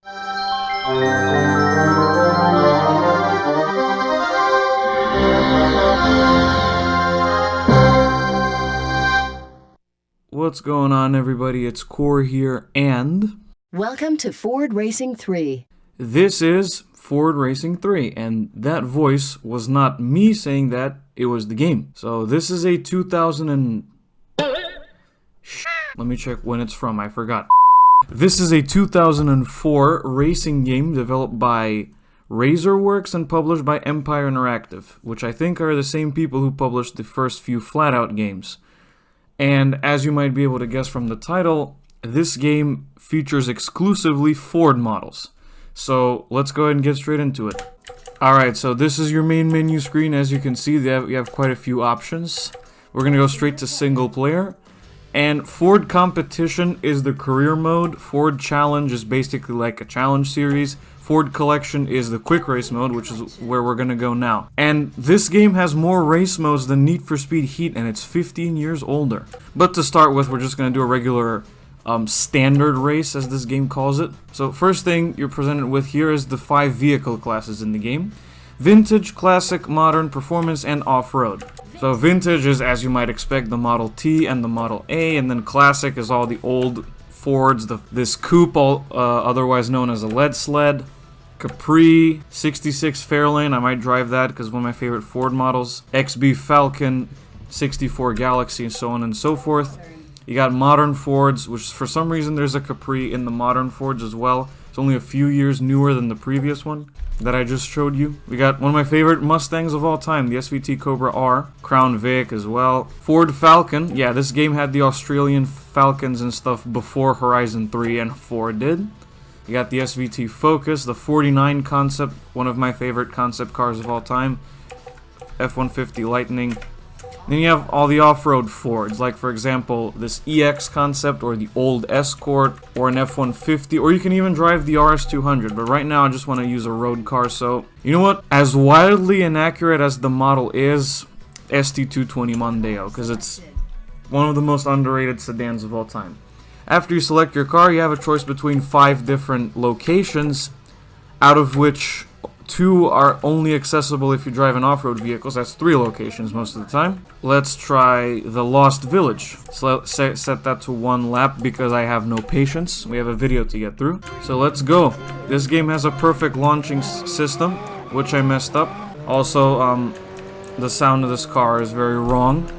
What's going on, everybody? It's Korr here, and welcome to Ford Racing 3. This is Ford Racing 3, and that voice was not me saying that, it was the game. So this is a 2000 and... Let me check when it's from, I forgot. This is a 2004 racing game developed by Razorworks and published by Empire Interactive, which I think are the same people who published the first few Flatout games. And as you might be able to guess from the title, this game features exclusively Ford models. So let's go ahead and get straight into it. Alright, so this is your main menu screen. As you can see, you have quite a few options. We're going to go straight to single player. And Ford Competition is the career mode. Ford Challenge is basically like a challenge series. Ford Collection is the quick race mode, which is where we're going to go now. And this game has more race modes than Need for Speed Heat, and it's 15 years older. But to start with, we're just going to do a regular standard race, as this game calls it. So first thing you're presented with here is the 5 vehicle classes in the game. Vintage, Classic, Modern, Performance, and Off-Road. So Vintage is, as you might expect, the Model T and the Model A, and then Classic is all the old Fords, this coupe, otherwise known as a lead sled. Capri, 66 Fairlane, I might drive that because one of my favorite Ford models. XB Falcon, 64 Galaxy, and so on and so forth. You got modern Fords, which for some reason there's a Capri in the modern Fords as well. It's only a few years newer than the previous one that I just showed you. We got one of my favorite Mustangs of all time, the SVT Cobra R. Crown Vic as well. Ford Falcon. Yeah, this game had the Australian Falcons and stuff before Horizon 3 and 4 did. You got the SVT Focus, the 49 concept, one of my favorite concept cars of all time. F-150 Lightning. Then you have all the off-road Fords, like for example, this EX concept, or the old Escort, or an F-150, or you can even drive the RS200, but right now I just want to use a road car, so... You know what? As wildly inaccurate as the model is, ST220 Mondeo, because it's one of the most underrated sedans of all time. After you select your car, you have a choice between 5 different locations, out of which 2 are only accessible if you drive an off-road vehicles. That's 3 locations most of the time. Let's try the Lost Village. So set that to 1 lap because I have no patience. We have a video to get through. So let's go. This game has a perfect launching system, which I messed up. Also, the sound of this car is very wrong.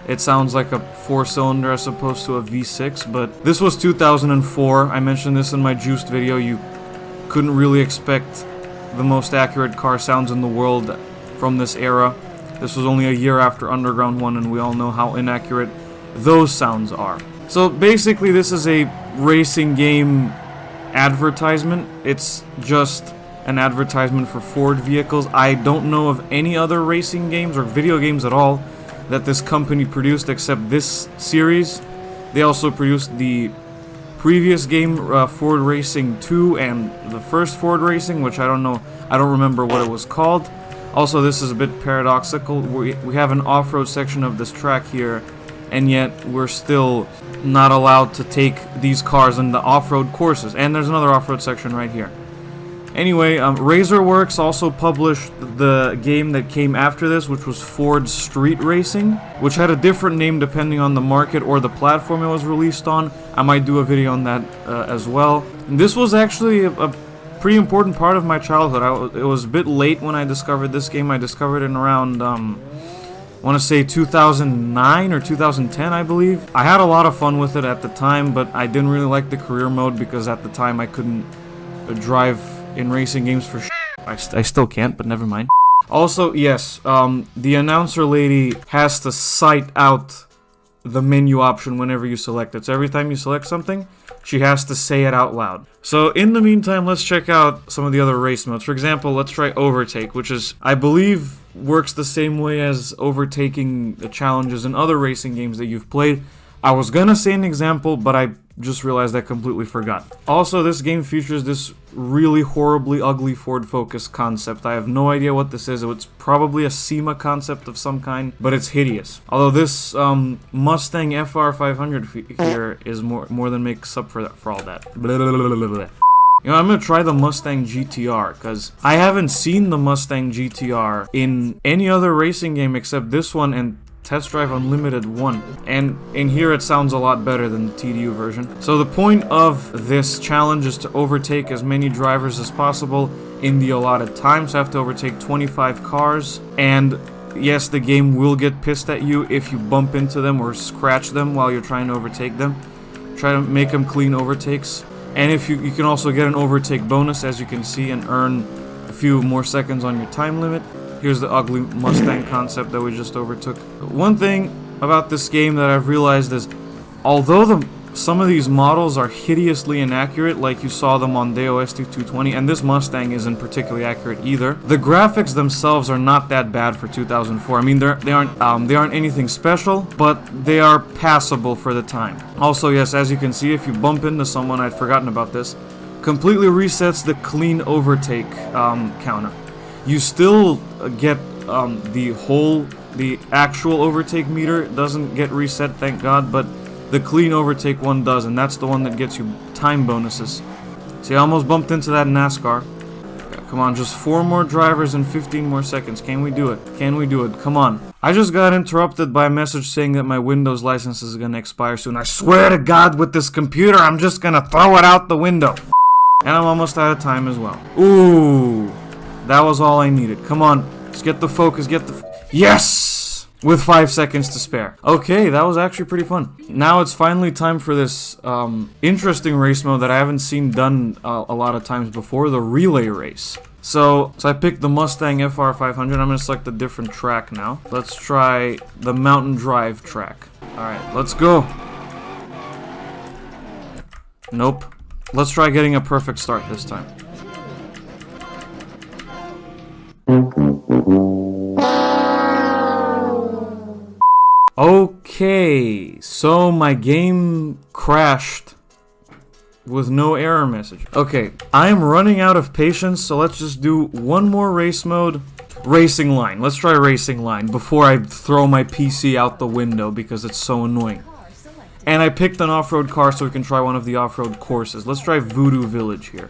It sounds like a 4-cylinder as opposed to a V6, but this was 2004. I mentioned this in my Juiced video. You couldn't really expect the most accurate car sounds in the world from this era. This was only a year after Underground 1, and we all know how inaccurate those sounds are. So basically, this is a racing game advertisement. It's just an advertisement for Ford vehicles. I don't know of any other racing games or video games at all that this company produced except this series. They also produced the previous game, Ford Racing 2, and the first Ford Racing, which I don't remember what it was called. Also, this is a bit paradoxical. We have an off-road section of this track here, and yet we're still not allowed to take these cars in the off-road courses. And there's another off-road section right here. Anyway, Razorworks also published the game that came after this, which was Ford Street Racing, which had a different name depending on the market or the platform it was released on. I might do a video on that as well. And this was actually a pretty important part of my childhood. It was a bit late when I discovered this game. I discovered it in around, I want to say 2009 or 2010, I believe. I had a lot of fun with it at the time, but I didn't really like the career mode because at the time I couldn't drive in racing games for I still can't, but never mind. Also, yes, the announcer lady has to cite out the menu option whenever you select it. So every time you select something, she has to say it out loud. So in the meantime, let's check out some of the other race modes. For example, let's try Overtake, which is, I believe, works the same way as overtaking the challenges in other racing games that you've played. I was gonna say an example, but I just realized I completely forgot. Also, this game features this really horribly ugly Ford Focus concept. I have no idea what this is. It's probably a SEMA concept of some kind, but it's hideous. Although this Mustang FR500 here is more than makes up for all that. Blah, blah, blah, blah, blah. You know, I'm gonna try the Mustang GTR, because I haven't seen the Mustang GTR in any other racing game except this one and Test Drive Unlimited 1. And in here it sounds a lot better than the TDU version. So the point of this challenge is to overtake as many drivers as possible in the allotted time. So I have to overtake 25 cars. And yes, the game will get pissed at you if you bump into them or scratch them while you're trying to overtake them. Try to make them clean overtakes. And if you can also get an overtake bonus, as you can see, and earn a few more seconds on your time limit. Here's the ugly Mustang concept that we just overtook. One thing about this game that I've realized is, although some of these models are hideously inaccurate, like you saw them on the OST 220, and this Mustang isn't particularly accurate either, the graphics themselves are not that bad for 2004. I mean, they aren't anything special, but they are passable for the time. Also, yes, as you can see, if you bump into someone, I'd forgotten about this, completely resets the clean overtake counter. You still get the actual overtake meter doesn't get reset, thank God, but the clean overtake one does, and that's the one that gets you time bonuses. See, I almost bumped into that NASCAR. Come on, just 4 more drivers and 15 more seconds. Can we do it? Can we do it? Come on. I just got interrupted by a message saying that my Windows license is gonna expire soon. I swear to God, with this computer, I'm just gonna throw it out the window. And I'm almost out of time as well. Ooh, that was all I needed. Come on, let's get the focus, yes! With 5 seconds to spare. Okay, that was actually pretty fun. Now it's finally time for this interesting race mode that I haven't seen done a lot of times before, the relay race. So I picked the Mustang FR500. I'm going to select a different track now. Let's try the Mountain Drive track. Alright, let's go. Nope. Let's try getting a perfect start this time. Okay, so my game crashed with no error message. Okay, I'm running out of patience, so let's just do one more race mode. Racing line. Let's try racing line before I throw my PC out the window because it's so annoying. And I picked an off-road car so we can try one of the off-road courses. Let's try Voodoo Village here.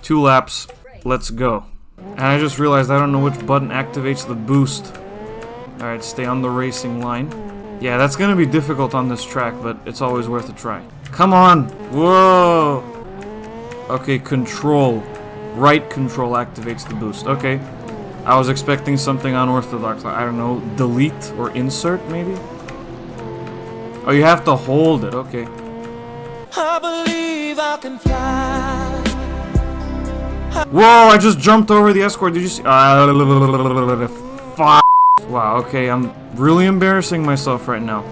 2 laps. Let's go. And I just realized I don't know which button activates the boost. Alright, stay on the racing line. Yeah, that's gonna be difficult on this track, but it's always worth a try. Come on! Whoa! Okay, control. Right control activates the boost. Okay. I was expecting something unorthodox. I don't know, delete or insert, maybe? Oh, you have to hold it. Okay. I believe I can fly. Whoa, I just jumped over the escort. Did you see? Fuck. Wow, okay, I'm really embarrassing myself right now.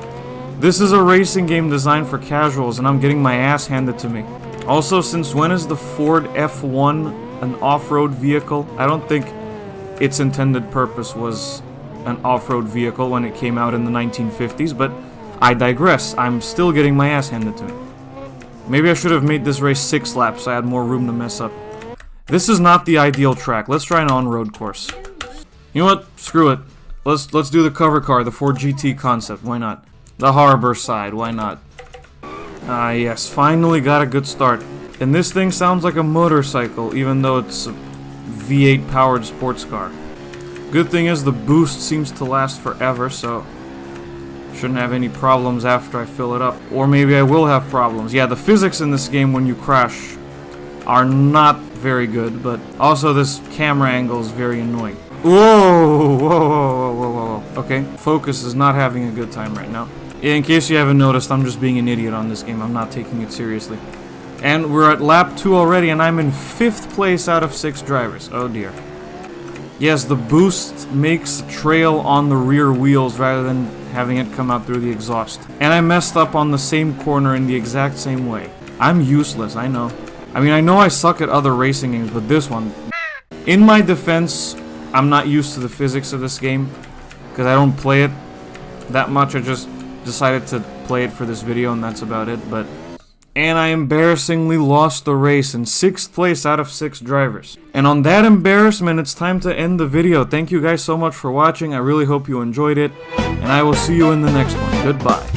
This is a racing game designed for casuals, and I'm getting my ass handed to me. Also, since when is the Ford F1 an off-road vehicle? I don't think its intended purpose was an off-road vehicle when it came out in the 1950s, but I digress. I'm still getting my ass handed to me. Maybe I should have made this race 6 laps so I had more room to mess up. This is not the ideal track. Let's try an on-road course. You know what? Screw it. Let's do the cover car, the Ford GT concept. Why not? The harbor side. Why not? Ah, yes. Finally got a good start. And this thing sounds like a motorcycle, even though it's a V8 powered sports car. Good thing is the boost seems to last forever, so shouldn't have any problems after I fill it up. Or maybe I will have problems. Yeah, the physics in this game when you crash are not very good, but also this camera angle is very annoying. Whoa, whoa, whoa, whoa, whoa, whoa. Okay, Focus is not having a good time right now. In case you haven't noticed, I'm just being an idiot on this game. I'm not taking it seriously. And we're at lap 2 already, and I'm in 5th place out of 6 drivers. Oh dear. Yes, the boost makes a trail on the rear wheels rather than having it come out through the exhaust. And I messed up on the same corner in the exact same way. I'm useless, I know. I mean, I know I suck at other racing games, but this one... In my defense, I'm not used to the physics of this game, because I don't play it that much. I just decided to play it for this video, and that's about it, but... And I embarrassingly lost the race in 6th place out of 6 drivers. And on that embarrassment, it's time to end the video. Thank you guys so much for watching. I really hope you enjoyed it. And I will see you in the next one. Goodbye.